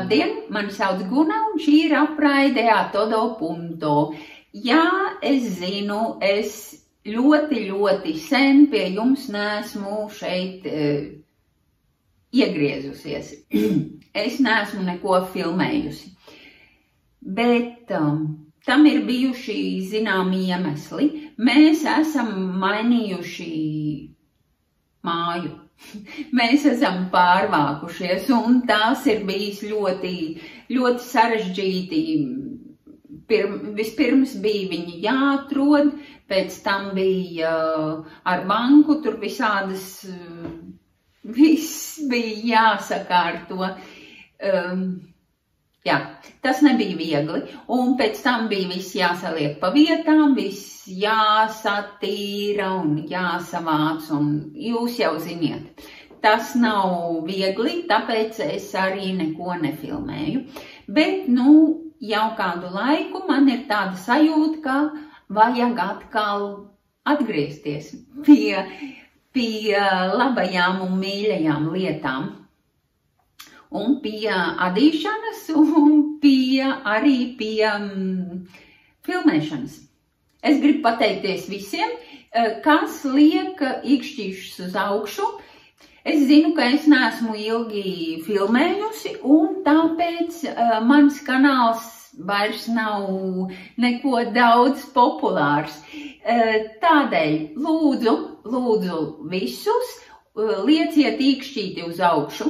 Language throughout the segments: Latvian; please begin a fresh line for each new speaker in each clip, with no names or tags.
Labdien, mani sauc Guna un šī ir apraide a todo punto. Jā, es zinu, es ļoti sen pie jums neesmu šeit iegriezusies. Es neesmu neko filmējusi. Bet tam ir bijuši zināmi iemesli. Mēs esam mainījuši māju. Mēs esam pārvākušies, un tās ir bijis ļoti sarežģīti. Vispirms bija viņi jāatrod, pēc tam bija ar banku, tur visādas, viss bija jāsakārto. Jā, tas nebija viegli, un pēc tam bija viss jāsaliek pa vietām, viss jāsatīra un jāsavāc, un jūs jau ziniet. Tas nav viegli, tāpēc es arī neko nefilmēju. Bet, jau kādu laiku man ir tāda sajūta, ka vajag atkal atgriezties pie labajām un mīļajām lietām. Un pie adīšanas, un arī pie filmēšanas. Es gribu pateikties visiem, kas liek īkšķīšus uz augšu. Es zinu, ka es neesmu ilgi filmējusi, un tāpēc mans kanāls vairs nav neko daudz populārs. Tādēļ lūdzu visus, lieciet īkšķīti uz augšu.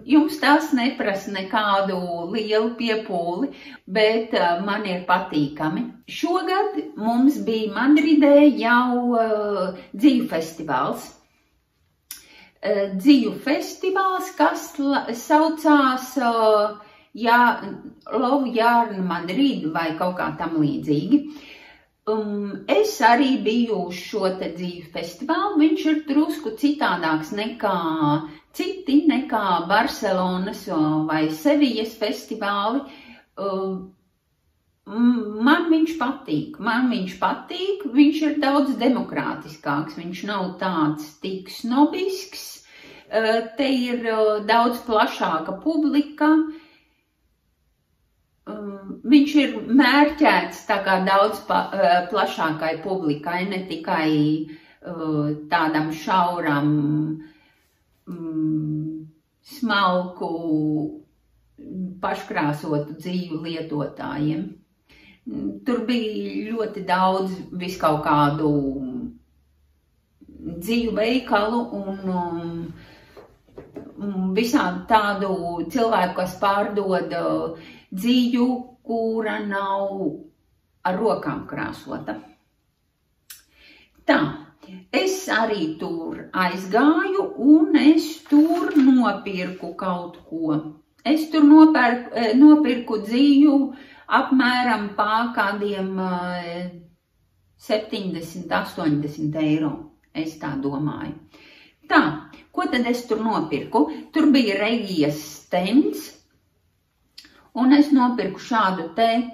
Jums tas neprasa nekādu lielu piepūli, bet man ir patīkami. Šogad mums bija Madridē jau dziju festivāls. Dziju festivāls, kas saucās Love Yarn Madrid vai kaut kā tam līdzīgi. Es arī biju uz šo te dzīvu festivālu. Viņš ir drusku citādāks nekā Barcelonas vai Sevillas festivāli. Man viņš patīk. Viņš ir daudz demokrātiskāks. Viņš nav tāds tik snobisks. Te ir daudz plašāka publika. Viņš ir mērķēts tā kā daudz plašākai publikai, ne tikai tādam šauram, smalku, paškrāsotu dzīvu lietotājiem. Tur bija ļoti daudz viskaut kādu dzīvu veikalu un visādi tādu cilvēku, kas pārdod dzīvu, kura nav ar rokām krāsota. Tā, es arī tur aizgāju un es tur nopirku kaut ko. Es tur nopirku dzīvu apmēram pār kādiem 70–80 eiro, es tā domāju. Tā, ko tad es tur nopirku? Tur bija Regijas stends. Un es nopirku šādu te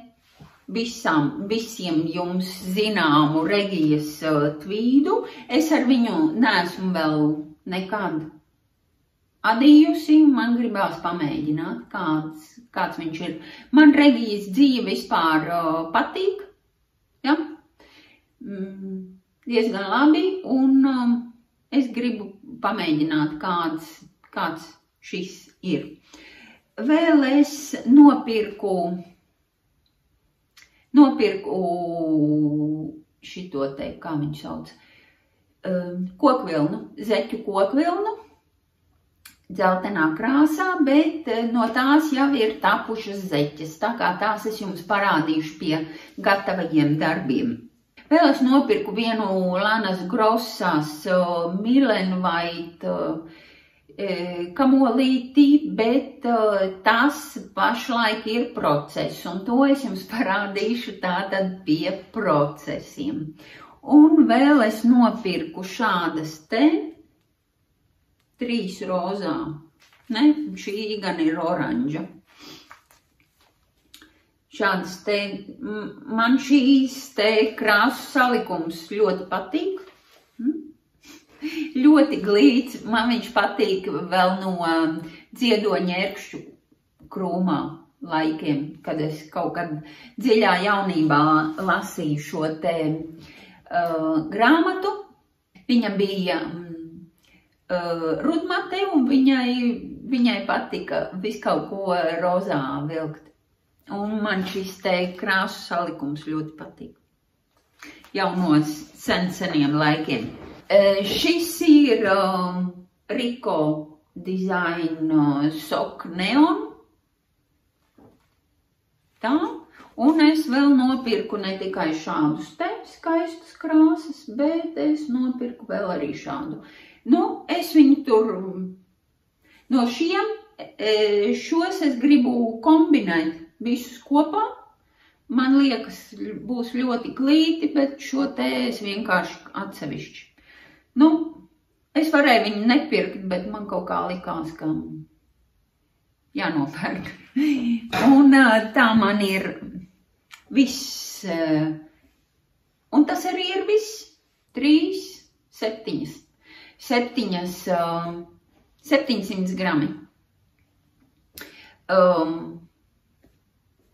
visiem jums zināmu Regijas tvīdu. Es ar viņu neesmu vēl nekad adījusi. Man gribās pamēģināt, kāds viņš ir. Man Regijas dzīve vispār patīk. Ja? Diezgan labi. Un es gribu pamēģināt, kāds šis ir. Vēl es nopirku šito te, kā viņš sauc, kokvilnu, zeķu kokvilnu, dzeltenā krāsā, bet no tās jau ir tapušas zeķes, tā kā tās es jums parādīšu pie gatavajiem darbiem. Vēl es nopirku vienu Lanas Grossas Millen White kamolīti, bet tas pašlaik ir process, un to es jums parādīšu tātad pie procesiem. Un vēl es nopirku šādas te 3 rozā. Ne, šī gan ir oranža. Šādas te, man šīs te krāsu salikums ļoti patīk. Ļoti glīts, man viņš patīk vēl no dziedoņērkšķu krūmā laikiem, kad es kaut kad dziļā jaunībā lasīju šo te grāmatu. Viņa bija rudmate un viņai patika visu kaut ko rozā vilkt. Un man šis te krāsu salikums ļoti patīk. Jau no seniem laikiem. Šis ir Rico Design Sok Neon. Tā. Un es vēl nopirku ne tikai šādus te skaistus krāsas, bet es nopirku vēl arī šādu. Nu, es viņu tur no šos es gribu kombinēt visus kopā. Man liekas, būs ļoti glīti, bet šo te es vienkārši atsevišķi. Nu, es varēju viņu nepirkt, bet man kaut kā likās, ka jānopērk. Un tā man ir viss. Un tas arī ir viss. 700 grami.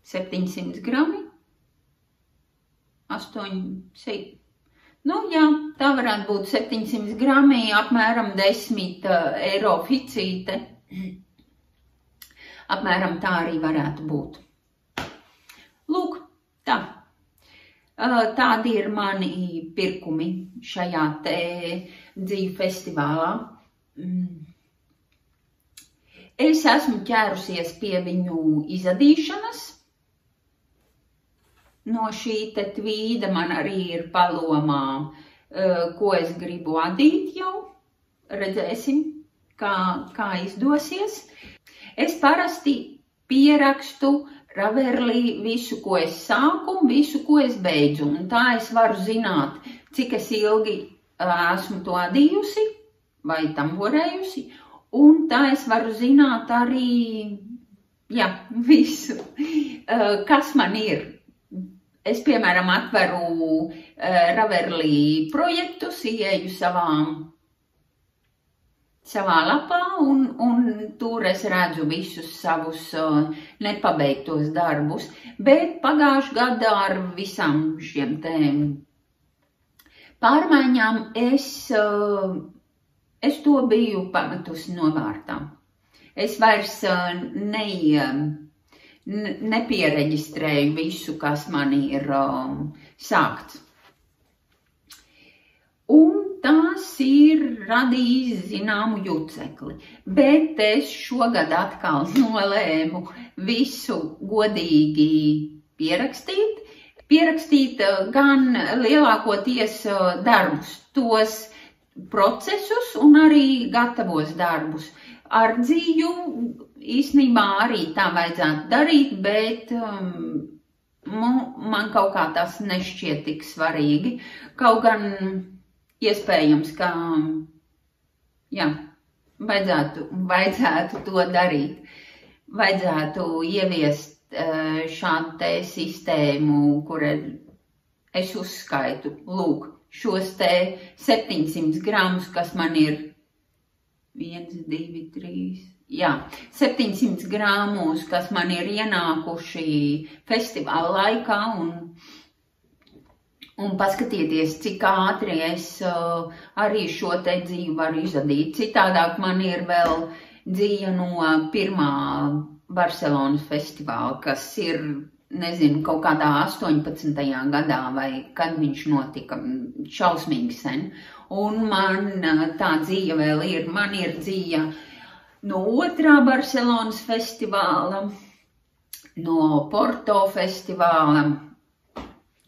700 grami. 8. Nu, jā, tā varētu būt 700 grami, apmēram 10 eiro ficīte. Apmēram tā arī varētu būt. Lūk, tā. Tādi ir mani pirkumi šajā te dzīvu festivālā. Es esmu ķērusies pie viņu izadīšanas. No šī te tvīda man arī ir palomā, ko es gribu adīt jau. Redzēsim, kā izdosies. Es parasti pierakstu Raverlī visu, ko es sāku un visu, ko es beidzu. Un tā es varu zināt, cik es ilgi esmu to adījusi vai tamborējusi. Un tā es varu zināt arī, jā, visu, kas man ir. Es, piemēram, atveru Raverlī projektus, ieeju savā lapā un tur es redzu visus savus nepabeigtos darbus. Bet pagājušajā gadā ar visām šiem te pārmaiņām es to biju pametusi novārtā. Es vairs nepiereģistrēju visu, kas man ir sākts. Un tas ir radījis zināmu jucekli, bet es šogad atkal nolēmu visu godīgi pierakstīt. Pierakstīt gan lielākoties darbus, tos procesus un arī gatavos darbus. Ar dzīju īstenībā arī tā vajadzētu darīt, bet man kaut kā tas nešķiet tik svarīgi. Kaut gan iespējams, ka jā, vajadzētu to darīt. Vajadzētu ieviest šādu te sistēmu, kur es uzskaitu, lūk, šos te 700 gramus, kas man ir 1, 2, 3, jā, 700 gramus, kas man ir ienākuši festivāla laikā un paskatieties, cik ātri es arī šo te dzīvi varu izadīt. Citādāk man ir vēl dzīve no pirmā Barcelonas festivāla, kas ir, nezinu, kaut kādā 18. gadā vai kad viņš notika, šausmīgi sen. Un man tā dzīve vēl ir, man ir dzīve no otrā Barcelonas festivāla, no Porto festivāla,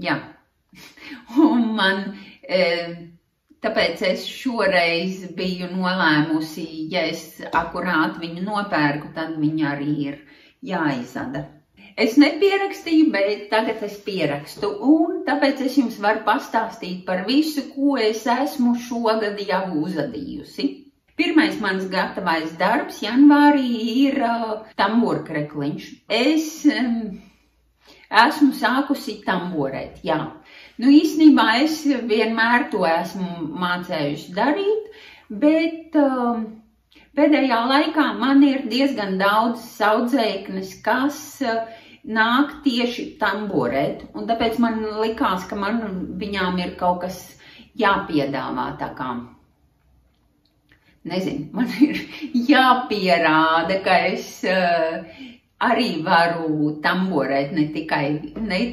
jā. Un man, tāpēc es šoreiz biju nolēmusi, ja es akurāt viņu nopērku, tad viņa arī ir jāizada. Es nepierakstīju, bet tagad es pierakstu, un tāpēc es jums varu pastāstīt par visu, ko es esmu šogad jau uzadījusi. Pirmais mans gatavais darbs janvārī ir tamborkrekliņš. Es esmu sākusi tamborēt, jā. Nu, īstenībā es vienmēr to esmu mācējusi darīt, bet Pēdējā laikā man ir diezgan daudz audzēknes, kas nāk tieši tamborēt, un tāpēc man likās, ka viņām ir kaut kas jāpiedāvā tā kā. Nezinu, man ir jāpierāda, ka es arī varu tamborēt, ne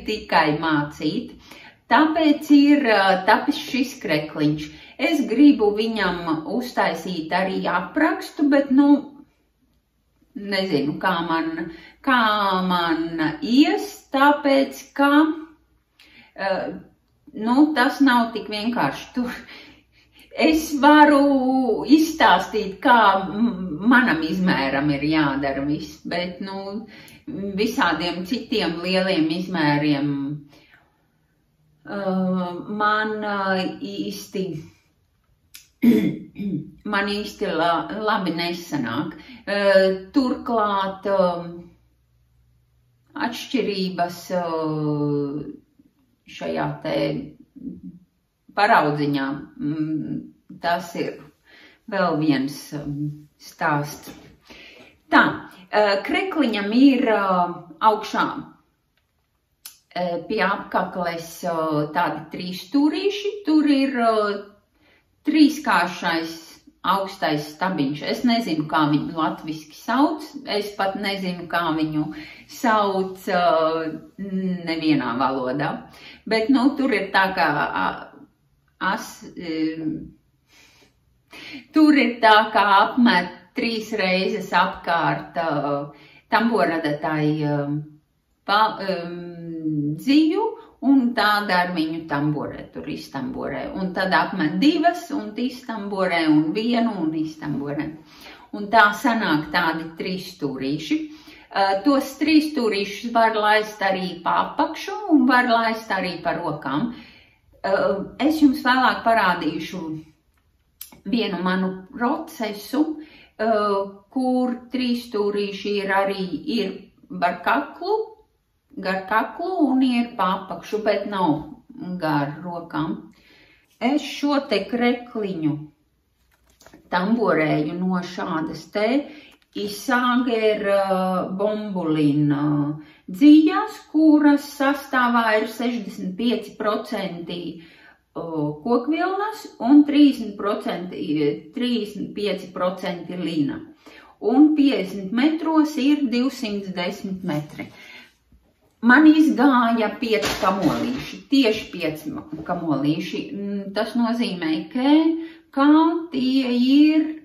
tikai mācīt. Tāpēc ir tapis šis krekliņš. Es gribu viņam uztaisīt arī aprakstu, bet, nezinu, kā man ies, tāpēc, ka, tas nav tik vienkārši tur. Es varu izstāstīt, kā manam izmēram ir jādara viss, bet, visādiem citiem lieliem izmēriem man īsti labi nesanāk. Turklāt atšķirības šajā te paraudziņā, tas ir vēl viens stāsts. Tā, krekliņam ir augšā pie apkakles tādi 3 stūrīši, tur ir 3-kāršais augstais stabiņš. Es nezinu, kā viņu latviski sauc, es pat nezinu, kā viņu sauc nevienā valodā. Bet, tur ir tā kā tur ir tā kā apmet 3 reizes apkārt tamboradatai dziju, un tāda ar viņu tamborē, tur iztamborē. Un tad apmet 2 un iztamborē, un 1 un iztamborē. Un tā sanāk tādi 3 stūrīši. Tos 3 stūrīšus var laist arī pa apakšu un var laist arī pa rokām. Es jums vēlāk parādīšu vienu manu procesu, kur 3 stūrīši ir gar kaklu un ir pa apakšu, bet nav gar rokām. Es šo te krekliņu tamborēju no šādas te Isāgera bombulina dzijas, kuras sastāvā ir 65% kokvilnas un 35% lina. Un 50 metros ir 210 metri. Man izgāja 5 kamolīši, tieši 5 kamolīši. Tas nozīmē, ka tie ir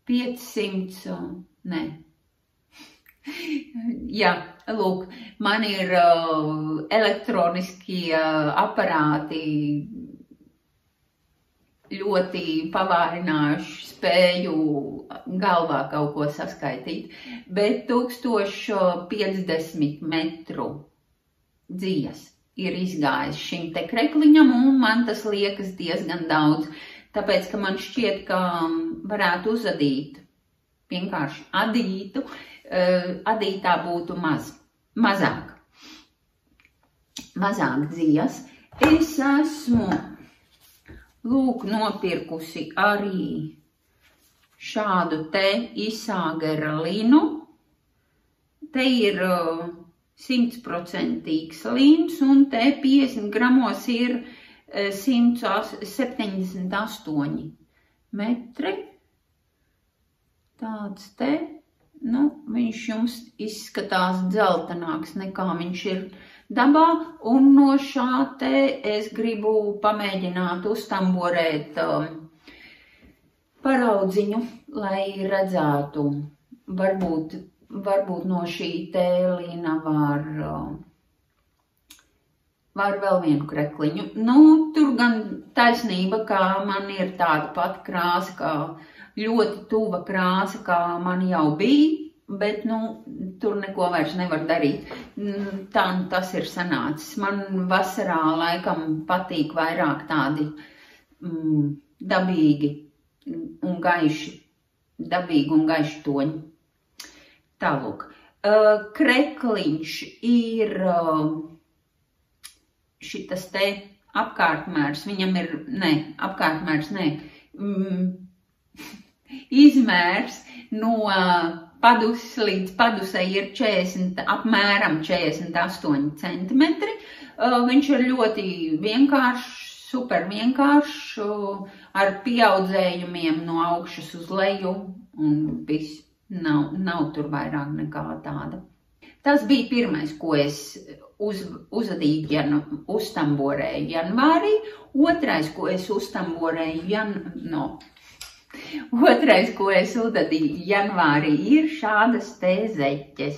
500, Jā, lūk, man ir elektroniskie aparāti ļoti pavārinājuši spēju galvā kaut ko saskaitīt, bet 1050 metru dzijas ir izgājis šim te krekliņam, un man tas liekas diezgan daudz, tāpēc, ka man šķiet, ka varētu uzadīt, vienkārši adītā būtu mazāk dzijas. Es esmu nopirkusi arī šādu te Isāgera linu. Te ir 100% lins, un te 50 gramos ir 178 metri. Tāds te, viņš jums izskatās dzeltenāks nekā viņš ir dabā, un no šā te es gribu pamēģināt uztamborēt paraudziņu, lai redzētu, varbūt no šī te lina var vēl vienu krekliņu. Tur gan taisnība, ka man ir tāda pati krāsa, kā ļoti tuva krāsa, kā man jau bija, bet, tur neko vairs nevar darīt. Tā tas ir sanācis. Man vasarā laikam patīk vairāk tādi dabīgi un gaiši toņi. Tālūk. Krekliņš ir šitas te apkārtmērs, viņam ir, apkārtmērs, izmērs no paduses līdz padusei ir apmēram 48 centimetri. Viņš ir ļoti vienkāršs, super vienkāršs, ar pieaudzējumiem no augšas uz leju, un viss nav tur vairāk nekā tāda. Tas bija pirmais, ko es uztamborēju janvārī. Otrais, ko es uztamborēju Otrais, ko es uzadīju janvārī, ir šādas te zeķes.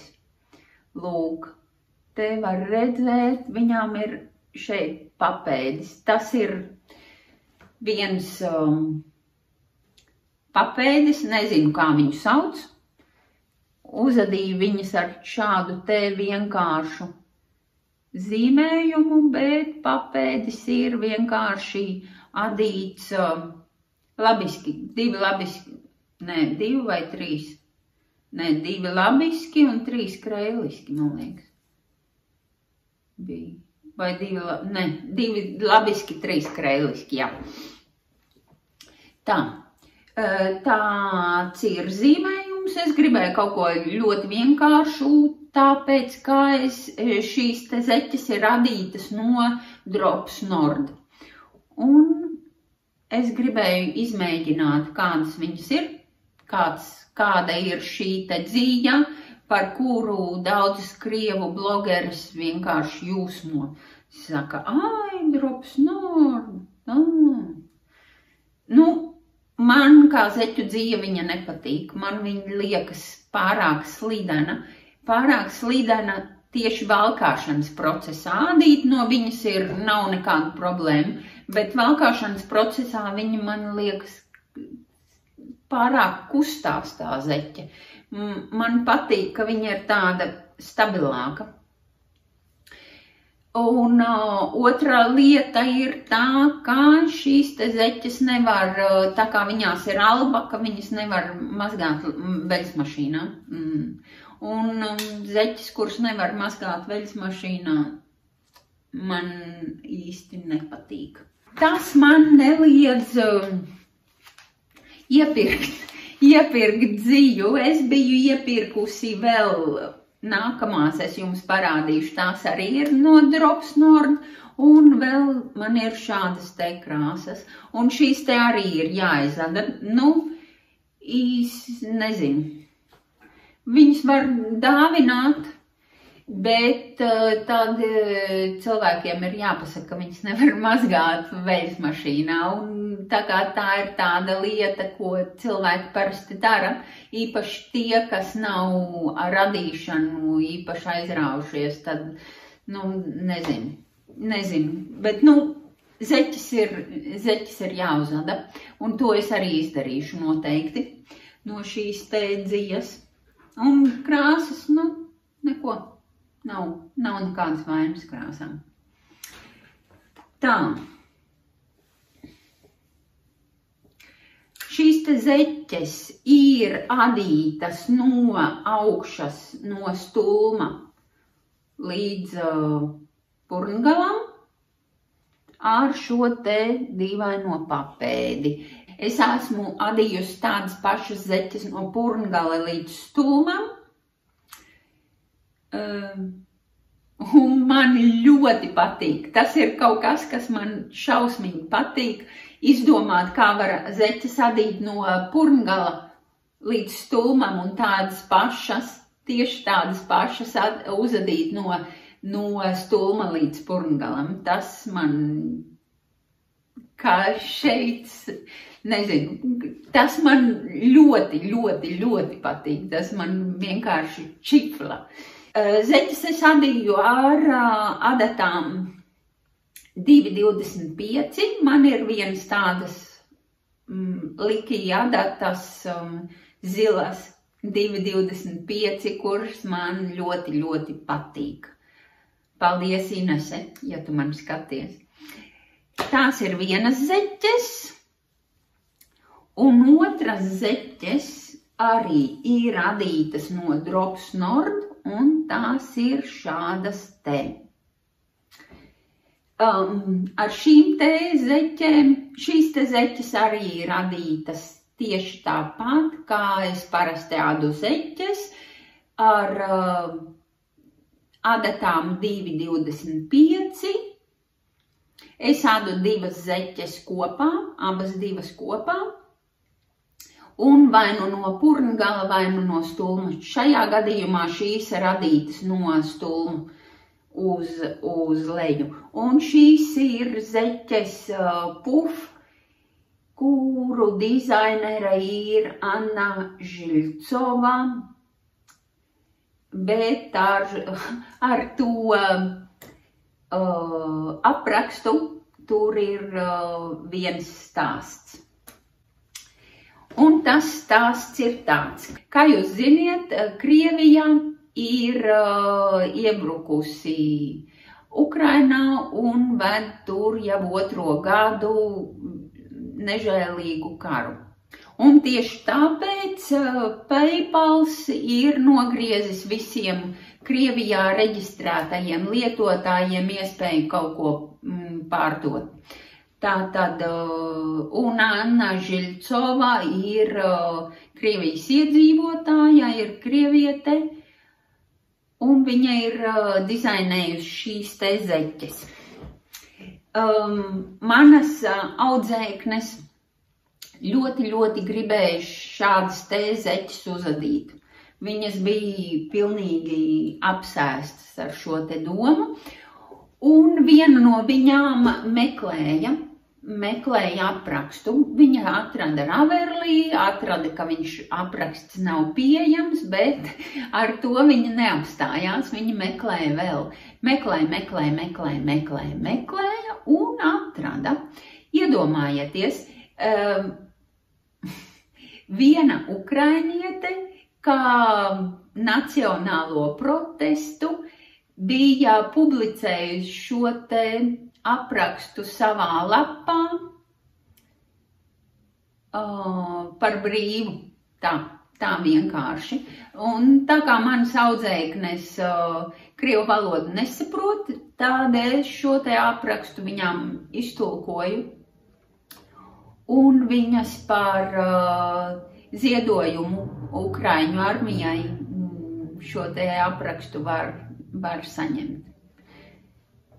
Lūk, te var redzēt, viņām ir šeit papēdis. Tas ir viens papēdis, nezinu, kā viņu sauc. Uzadīju viņas ar šādu te vienkāršu zīmējumu, bet papēdis ir vienkārši adīts labiski, divi vai trīs. Nē, 2 labiski un 3 kreiliski, man liekas. Bija. Vai 2 labiski, 3 kreiliski, jā. Tā. Tāds ir zīmējums. Es gribēju kaut ko ļoti vienkāršu, tāpēc, kā šīs te zeķes ir radītas no Drops Nord. Un es gribēju izmēģināt, kādas viņas ir, kāda ir šī te dzīja, par kuru daudzas krievu blogeris vienkārši jūsmo. Saka, Drops Nord. Nu, man kā zeķu dzīja viņa nepatīk. Man viņa liekas pārāk slidena. Tieši valkāšanas procesā. Ādīt no viņas nav nekāda problēma, bet valkāšanas procesā viņa man liekas pārāk kustās tā zeķe. Man patīk, ka viņa ir tāda stabilāka. Un otra lieta ir tā, ka šīs te zeķes nevar, tā kā viņās ir alba, ka viņas nevar mazgāt veļasmašīnā. Un zeķes, kuras nevar mazgāt veļasmašīnā, man īsti nepatīk. Tas man neliedz iepirkt dzīju. Es biju iepirkusi vēl nākamās, es jums parādīšu, tās arī ir no Drops Nord, un vēl man ir šādas te krāsas. Un šīs te arī ir jāizada. Nu, nezinu. Viņas var dāvināt, bet tad cilvēkiem ir jāpasaka, ka viņas nevar mazgāt veļasmašīnā. Un tā kā tā ir tāda lieta, ko cilvēki parasti dara, īpaši tie, kas nav ar radīšanu īpaši aizraujušies, tad, nezinu. Bet, zeķes ir jāuzada, un to es arī izdarīšu noteikti no šīs te dzijas. Un krāsas, neko, nav nekādas vainas krāsām. Tā. Šīs te zeķes ir adītas no augšas, no stulma līdz purngalam ar šo te dīvaino papēdi. Es esmu adījusi tādas pašas zeķes no purngala līdz stulmam. Un man ļoti patīk. Tas ir kaut kas, kas man šausmīgi patīk. Izdomāt, kā var zeķes adīt no purngala līdz stulmam un tieši tādas pašas uzadīt no stulma līdz purngalam. Tas man, kā šeit, nezinu, tas man ļoti patīk. Tas man vienkārši čifla. Zeķes es adīju ar adatām 2,25. Man ir vienas tādas likija adatas zilas 2,25, kuras man ļoti patīk. Paldies, Inese, ja tu mani skaties. Tās ir vienas zeķes. Un otras zeķes arī ir adītas no Drops Nord, un tās ir šādas te. Ar šīm te zeķēm, šīs te zeķes arī ir adītas tieši tāpat, kā es parasti ādu zeķes ar adatām 2,25. Es ādu 2 zeķes kopā, abas 2 kopā. Un vai nu no purngala, vai nu no stulma. Šajā gadījumā šīs ir radītas no stulmu uz leju. Un šīs ir zeķes Puf, kuru dizainere ir Anna Žilcova, bet ar to aprakstu tur ir viens stāsts. Un tas stāsts ir tāds. Kā jūs ziniet, Krievija ir iebrukusi Ukrainā un ved tur jau 2. gadu nežēlīgu karu. Un tieši tāpēc PayPals ir nogriezis visiem Krievijā reģistrētajiem lietotājiem iespēju kaut ko pārdot. Tātad, un Anna Žilcova ir Krievijas iedzīvotāja, ir krieviete, un viņa ir dizainējusi šīs te zeķes. Manas audzēknes ļoti gribēja šādas te zeķes uzadīt. Viņas bija pilnīgi apsēstas ar šo te domu, un viena no viņām meklēja aprakstu. Viņa atrada Raverlī, atrada, ka viņš apraksts nav pieejams, bet ar to viņa neapstājās. Viņa meklēja vēl. Meklēja un atrada. Iedomājieties, viena ukrainiete, kā nacionālo protestu, bija publicējusi šo te aprakstu savā lapā par brīvu, tā vienkārši. Un tā kā manas audzēknes krievu valodu nesaprot, tādēļ šo te aprakstu viņām iztulkoju, un viņas par ziedojumu Ukraiņu armijai šo te aprakstu var saņemt.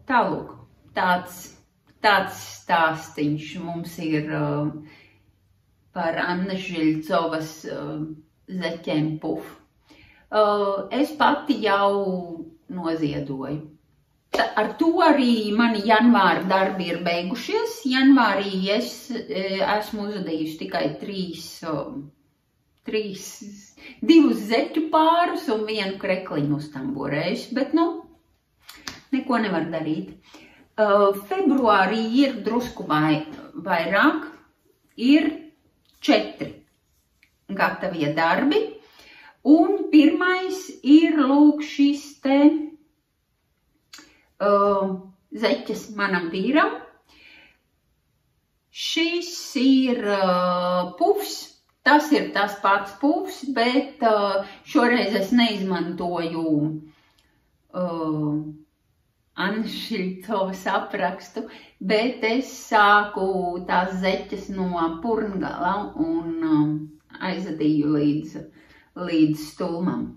Tālūk. Tāds stāstiņš mums ir par Annas Žilcovas zeķēm Puf. Es pati jau noziedoju. Ar to arī mani janvāra darbi ir beigušies. Janvārī es esmu uzadījusi tikai 2 zeķu pārus un 1 krekliņu uztamborējusi, bet neko nevar darīt. Februārī ir drusku vairāk, ir 4 gatavie darbi, un pirmais ir lūk šis te zeķes manam vīram. Šis ir pufs, tas ir tas pats pufs, bet šoreiz es neizmantoju Annas Žilcovas aprakstu, bet es sāku tās zeķes no purngala un aizadīju līdz stulmam.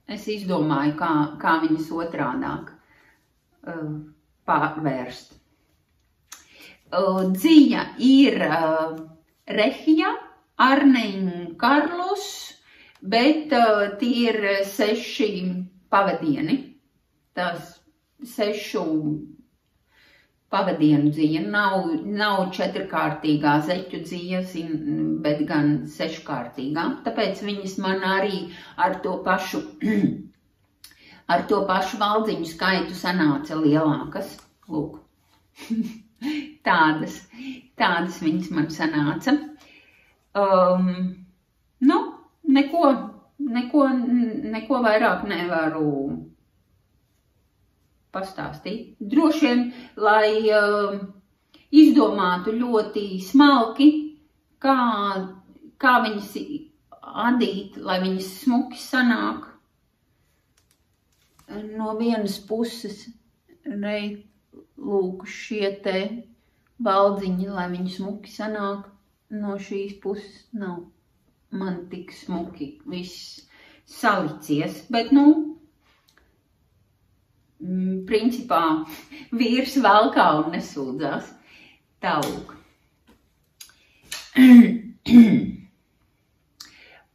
Es izdomāju, kā viņas otrādāk pārvērst. Dzija ir Rehija, Arneņa, Karlos, bet tie ir 6 pavadieni. Tas 6 pavadienu dzija, nav 4-kārtīgā zeķu dzija, bet gan 6-kārtīgā. Tāpēc viņas man arī ar to pašu valdziņu skaitu sanāca lielākas. Lūk. Tādas viņas man sanāca. Neko vairāk nevaru pastāstīt. Droši vien, lai izdomātu ļoti smalki, kā viņas adīt, lai viņas smuki sanāk. No vienas puses, lūk, šie te valdziņi, lai viņi smuki sanāk. no šīs puses nav man tik smuki viss salicies, bet, nu, principā vīrs valkā un nesūdzās. Tālūk.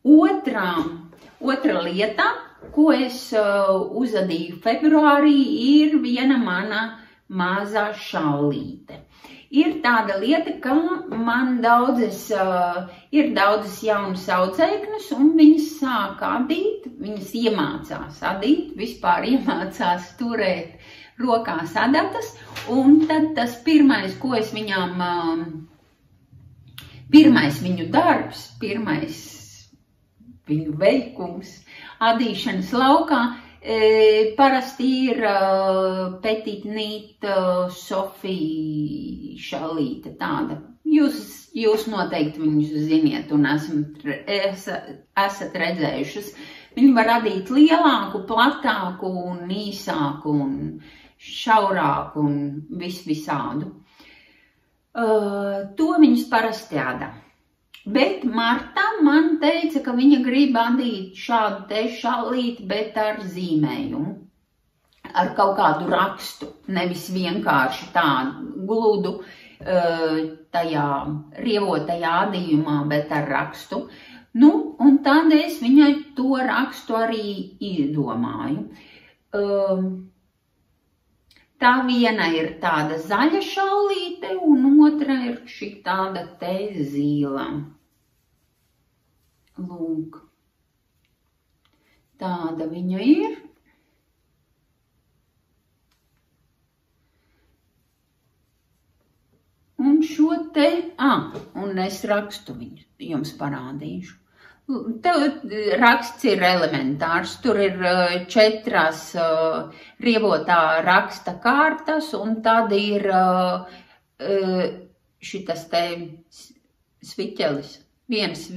Otra lieta, ko es uzadīju februārī, ir viena mana mazā šallīte. Ir tāda lieta, ka man ir daudzas jaunas audzēknes, un viņas sāk adīt, viņas iemācās adīt, vispār iemācās turēt rokās adatas, un tad tas pirmais, ko es viņām, pirmais viņu darbs, pirmais viņu veikums adīšanas laukā, parasti ir Petite Knit Sofija šallīte tāda. Jūs noteikti viņus ziniet un esat redzējušas. Viņi var adīt lielāku, platāku un īsāku un šaurāku un visādu. To viņas parasti ādā. Bet Marta man teica, ka viņa grib adīt šādu te šallīti, bet ar zīmējumu, ar kaut kādu rakstu, nevis vienkārši tādu gludu tajā rievotajā adījumā, bet ar rakstu. Nu, un tad es viņai to rakstu arī iedomāju. Tā viena ir tāda zaļa šallīte, un otra ir šī tāda te zila. Lūk. Tāda viņa ir. Un šo te, un es rakstu viņu, jums parādīšu. Raksts ir elementārs, tur ir 4 rievotā raksta kārtas, un tad ir šitas te sviķelis, viens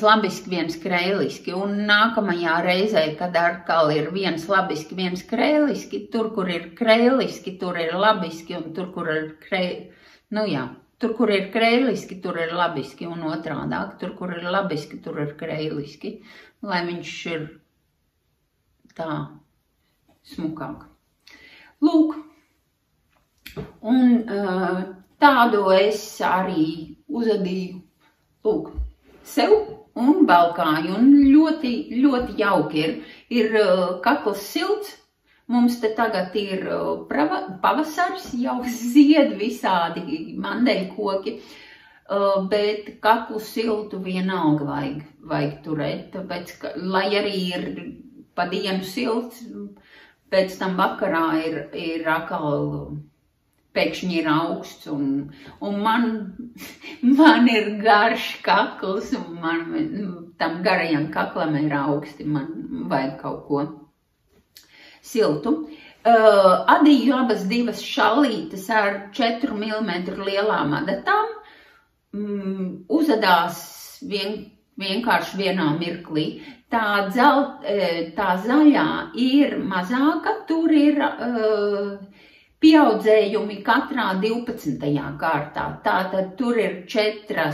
labiski, viens kreiliski, un nākamajā reizē, kad atkal ir viens labiski, viens kreiliski, tur, kur ir kreiliski, tur ir labiski, un tur, kur ir tur, kur ir kreiliski, tur ir labiski, un otrādāk, tur, kur ir labiski, tur ir kreiliski, lai viņš ir tā smukāk. Lūk, un tādu es arī uzadīju, lūk, sev un valkāju, un ļoti, ļoti jauki ir. Ir kakls silts, mums te tagad ir pavasars, jau zied visādi mandeļkoki, bet kaklu siltu vienalga vajag turēt, tāpēc, lai arī ir pa dienu silts, pēc tam vakarā ir atkal pēkšņi ir augsts, un man ir garš kakls, un tam garajam kaklam ir augsti, man vajag kaut ko siltu. Adīju abas divas šallītes ar 4 mm lielām adatām, uzadās vienkārši vienā mirklī. Tā zaļā ir mazāka, tur ir pieaudzējumi katrā 12. kārtā. Tātad tur ir 4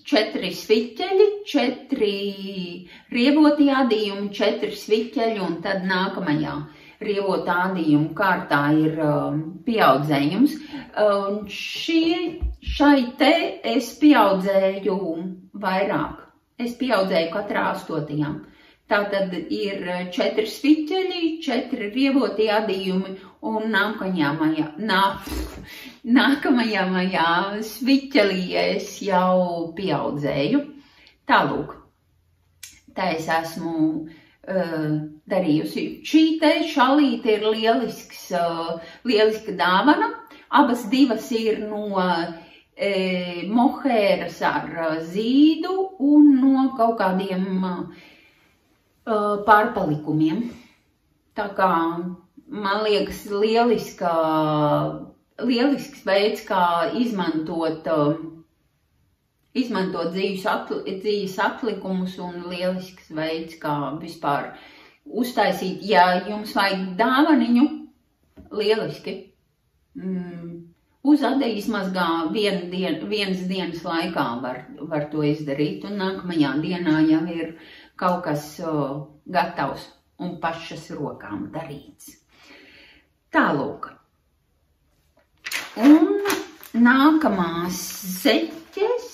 sviķeļi, 4 rievoti adījumi, 4 sviķeļi, un tad nākamajā rievotā adījuma kārtā ir pieaudzējums. Šai te es pieaudzēju vairāk. Es pieaudzēju katrā 8. Tātad ir 4 sviķeļi, 4 rievoti adījumi, un nākamajā majā sviķelī es jau pieaudzēju. Tālūk, tā es esmu darījusi. Šī te šallīte ir lieliska dāvana. Abas divas ir no mohēras ar zīdu un no kaut kādiem pārpalikumiem. Tā kā, man liekas, lielisks veids, kā izmantot dzīves atlikumus, un lielisks veids, kā vispār uztaisīt, ja jums vajag dāvaniņu, lieliski. Uz adēju izmazgā vienas dienas laikā var to izdarīt, un nākamajā dienā jau ir kaut kas gatavs un pašas rokām darīts. Tālūk. Un nākamās zeķes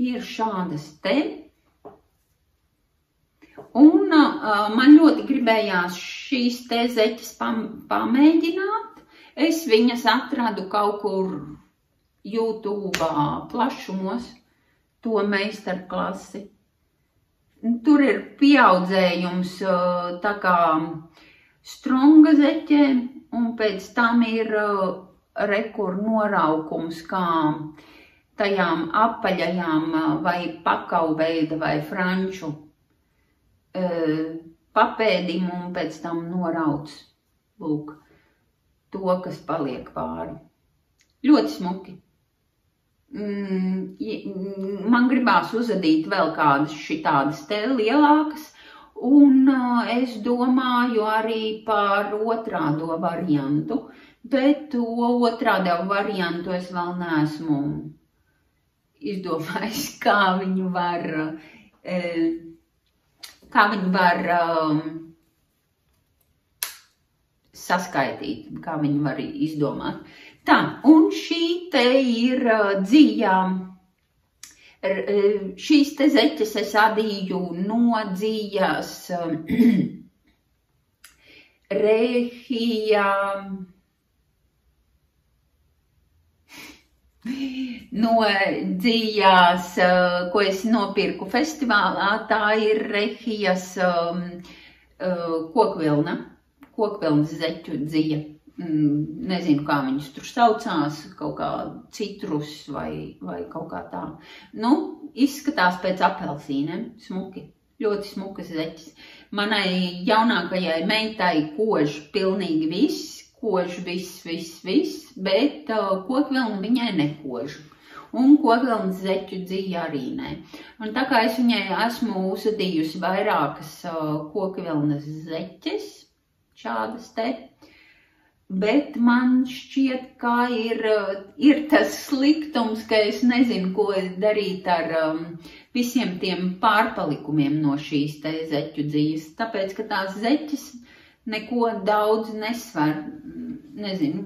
ir šādas te. Un man ļoti gribējās šīs te zeķes pamēģināt. Es viņas atradu kaut kur YouTube plašumos, to meistarklasi. Tur ir pieaudzējums tā kā stronga zeķēm, un pēc tam ir rekur noraukums kā tajām apaļajām vai pakauveida vai franču papēdim un pēc tam norauc, lūk, to, kas paliek pāri. Ļoti smuki. Man gribās uzadīt vēl kādas šitādas te lielākas, un es domāju arī par otrādo variantu, bet to otrādo variantu es vēl neesmu izdomājis, kā viņu var saskaitīt, kā viņu var izdomāt. Tā, un šī te ir dzija, šīs te zeķes es adīju no dzijas Rehija, no dzijās, ko es nopirku festivālā, tā ir Rehijas kokvilnas zeķu dzija. Nezinu, kā viņus tur saucās, kaut kā citrus vai kaut kā tā. Nu, izskatās pēc apelsīniem, smuki, ļoti smukas zeķes. Manai jaunākajai meitai kož pilnīgi viss, kož viss, bet kokvilna viņai nekož. Un kokvilnas zeķu dzija arī ne. Un tā kā es viņai esmu uzadījusi vairākas kokvilnas zeķes, šādas te, bet man šķiet, kā ir tas sliktums, ka es nezinu, ko darīt ar visiem tiem pārpalikumiem no šīs te zeķu dzijas. Tāpēc, ka tās zeķes neko daudz nesver. Nezinu,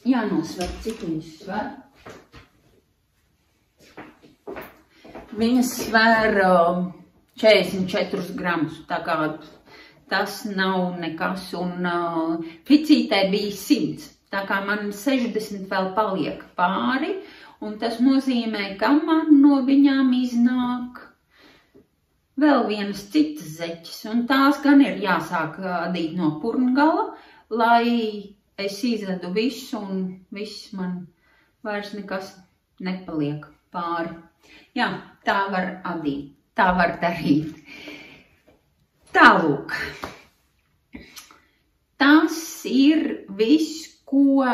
jānosver, cik viņas sver. Viņas sver 44 gramus, tā kā tas nav nekas, un ficītē bija 100, tā kā man 60 vēl paliek pāri, un tas nozīmē, ka man no viņām iznāk vēl vienas citas zeķes, un tās gan ir jāsāk adīt no purngala, lai es izadu visu, un viss man vairs nekas nepaliek pāri. Jā, tā var adīt, tā var darīt. Tālūk, tas ir viss, ko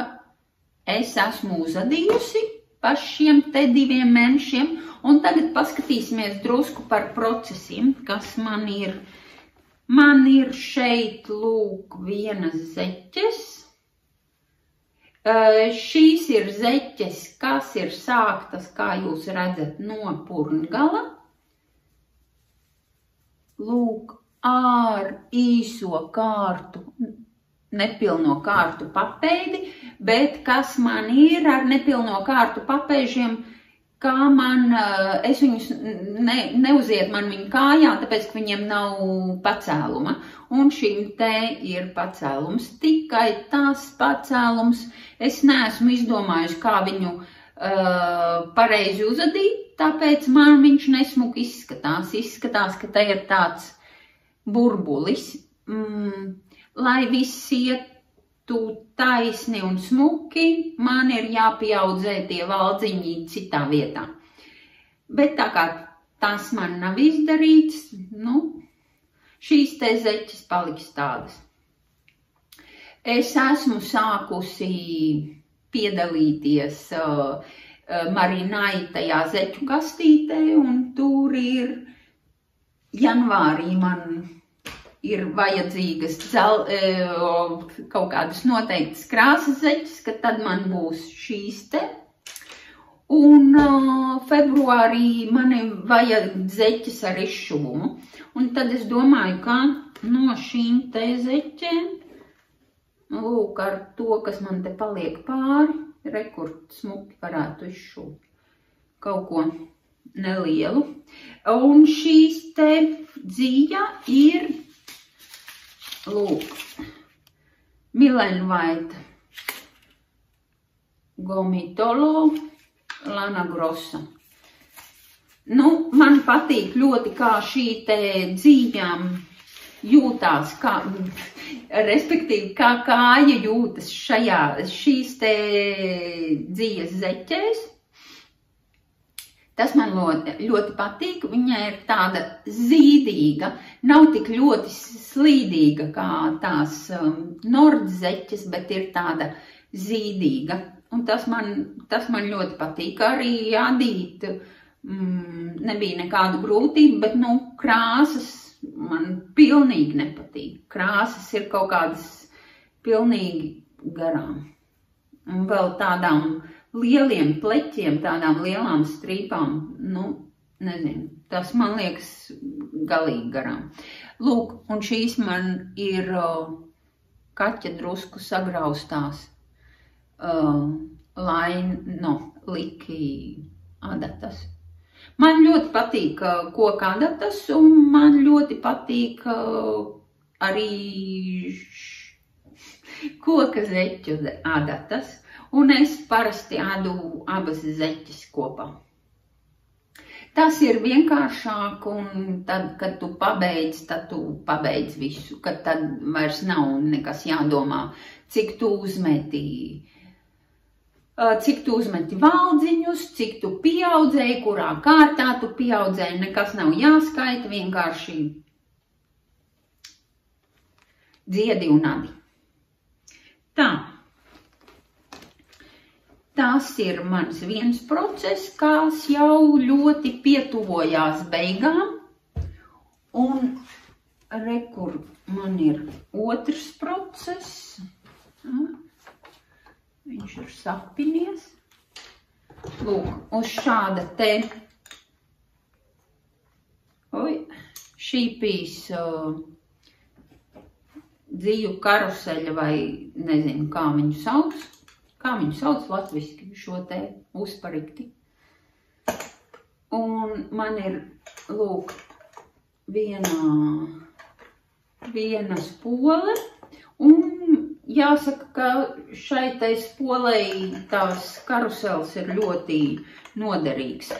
es esmu uzadījusi par šiem te 2 mēnešiem, un tagad paskatīsimies drusku par procesiem, kas man ir. Man ir šeit, lūk, vienas zeķes. Šīs ir zeķes, kas ir sāktas, kā jūs redzat, no purngala. Lūk, ar īso kārtu, nepilno kārtu papēdi, bet kas man ir ar nepilno kārtu papēžiem, kā man, es viņus neuziet man viņu kājā, tāpēc, ka viņiem nav pacēluma. Un šim te ir pacēlums, tikai tās pacēlums, es neesmu izdomājusi, kā viņu pareizi uzadīt, tāpēc man viņš nesmuki izskatās. Izskatās, ka te ir tāds burbulis, lai viss ietu taisni un smuki, man ir jāpieaudzē tie valdziņi citā vietā. Bet tā kā tas man nav izdarīts, šīs te zeķes paliks tādas. Es esmu sākusi piedalīties marinaitajā zeķu kastītē, un tur ir janvārī man ir vajadzīgas kaut kādas noteiktas krāsas zeķes, ka tad man būs šīs te. Un februārī man vajag zeķes ar izšuvumu. Un tad es domāju, ka no šīm te zeķēm, lūk, ar to, kas man te paliek pāri, rekord smuki varētu izšūt kaut ko nelielu. Un šīs te dzīja ir, lūk, Millen White Gomitolo Lana Grossa. Nu, man patīk ļoti, kā šī te dzīja jūtās, respektīvi, kā kāja jūtas šīs te dzījas zeķēs. Tas man ļoti patīk, viņa ir tāda zīdīga, nav tik ļoti slīdīga kā tās Nords zeķes, bet ir tāda zīdīga. Un tas man ļoti patīk. Arī adīt nebija nekāda grūtība, bet, nu, krāsas man pilnīgi nepatīk. Krāsas ir kaut kādas pilnīgi garām. Un vēl tādām lieliem pleķiem, tādām lielām strīpām, nu, nezinu, tas man liekas galīgi garām. Lūk, un šīs man ir kaķa drusku sagraustās liki adatas. Man ļoti patīk koka adatas, un man ļoti patīk arī koka zeķu adatas. Un es parasti ādu abas zeķes kopā. Tas ir vienkāršāk, un tad, kad tu pabeidz, tad tu pabeidz visu. Kad tad vairs nav nekas jādomā, cik tu uzmeti valdziņus, cik tu pieaudzēji, kurā kārtā tu pieaudzēji, nekas nav jāskaita, vienkārši dziedi un adi. Tā. Tas ir mans viens process, kas jau ļoti pietuvojās beigām. Un rekur man ir otrs process. Viņš ir sapinies. Lūk, uz šāda te šīpīs dzīju karuseļa vai nezinu, kā viņu sauc. Kā viņu sauc latviski, šo te uzparikti. Un man ir, lūk, viena spole, un jāsaka, ka šai tai spolei tās karusels ir ļoti noderīgs.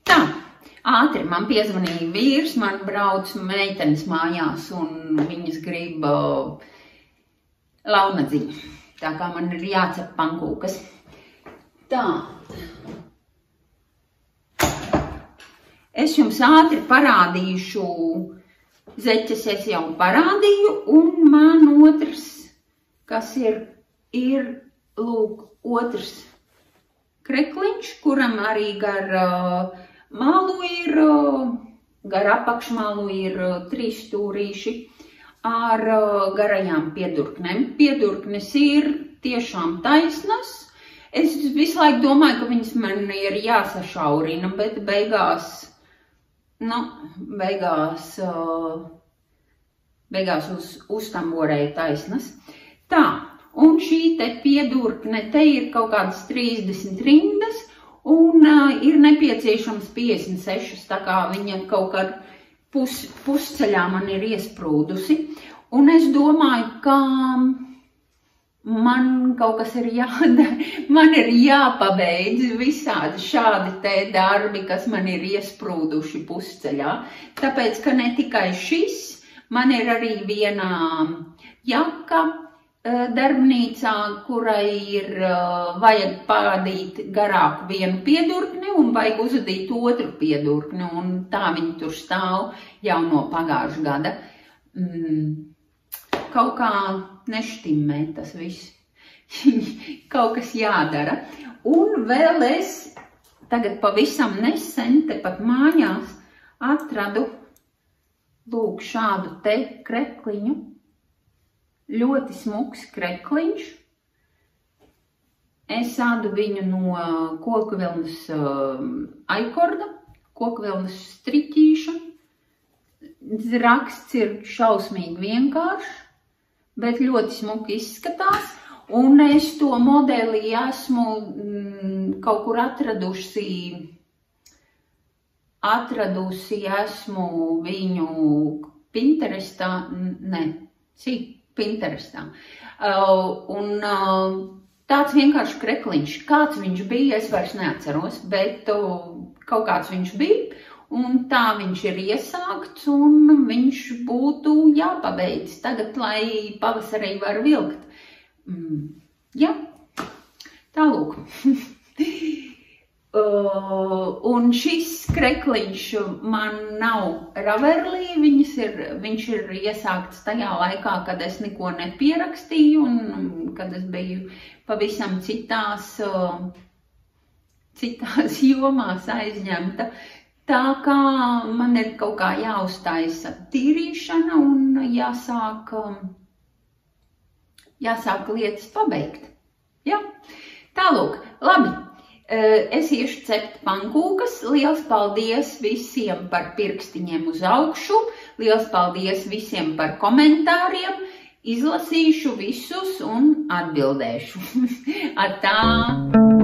Tā. Ātri man piezvanīja vīrs, man brauc meitenes mājās un viņas grib launadziņu. Tā kā man ir jācep pankūkas. Tā. Es jums ātri parādīšu, zeķes es jau parādīju, un man otrs, kas ir lūk, otrs krekliņš, kuram arī gar malu ir, gar apakšmalu ir 3 stūrīši ar garajām piedurknēm. Piedurknes ir tiešām taisnas. Es visu laiku domāju, ka viņas man ir jāsašaurina, bet beigās uztamborēja taisnas. Tā, un šī te piedurkne, te ir kaut kādas 30 rindas, un ir nepieciešams 56, tā kā viņa kaut kā pusceļā man ir iesprūdusi. Un es domāju, ka man kaut kas ir jādara, man ir jāpabeidz visādi šādi te darbi, kas man ir iesprūduši pusceļā. Tāpēc, ka ne tikai šis, man ir arī viena jaka darbnīcā, kurai ir vajag pādīt garāku vienu piedurkni un vajag uzadīt otru piedurkni, un tā viņi tur stāv jau no pagājušā gada. Kaut kā neštimē tas viss. Kaut kas jādara. Un vēl es tagad pavisam nesen tepat mājās atradu lūk šādu te krekliņu. Ļoti smuks krekliņš. Es ādu viņu no kokvilnas aikorda, kokvilnas striķīša. Raksts ir šausmīgi vienkāršs, bet ļoti smuki izskatās. Un es to modeli esmu kaut kur atradusi esmu viņu Pinterestā, Pinterestā. Tāds vienkārši krekliņš. Kāds viņš bija, es vairs neatceros, bet kaut kāds viņš bija. Un tā viņš ir iesākts un viņš būtu jāpabeidz tagad, lai pavasarī var vilkt. Jā, tālūk. Un šis krekliņš man nav Raverlī, viņš ir iesākts tajā laikā, kad es neko nepierakstīju un kad es biju pavisam citās jomās aizņemta. Tā kā man ir kaut kā jāuztaisa tīrīšana un jāsāk lietas pabeigt. Ja? Tālūk, labi, es iešu cept pankūkas. Liels paldies visiem par pirkstiņiem uz augšu. Liels paldies visiem par komentāriem. Izlasīšu visus un atbildēšu. Atā!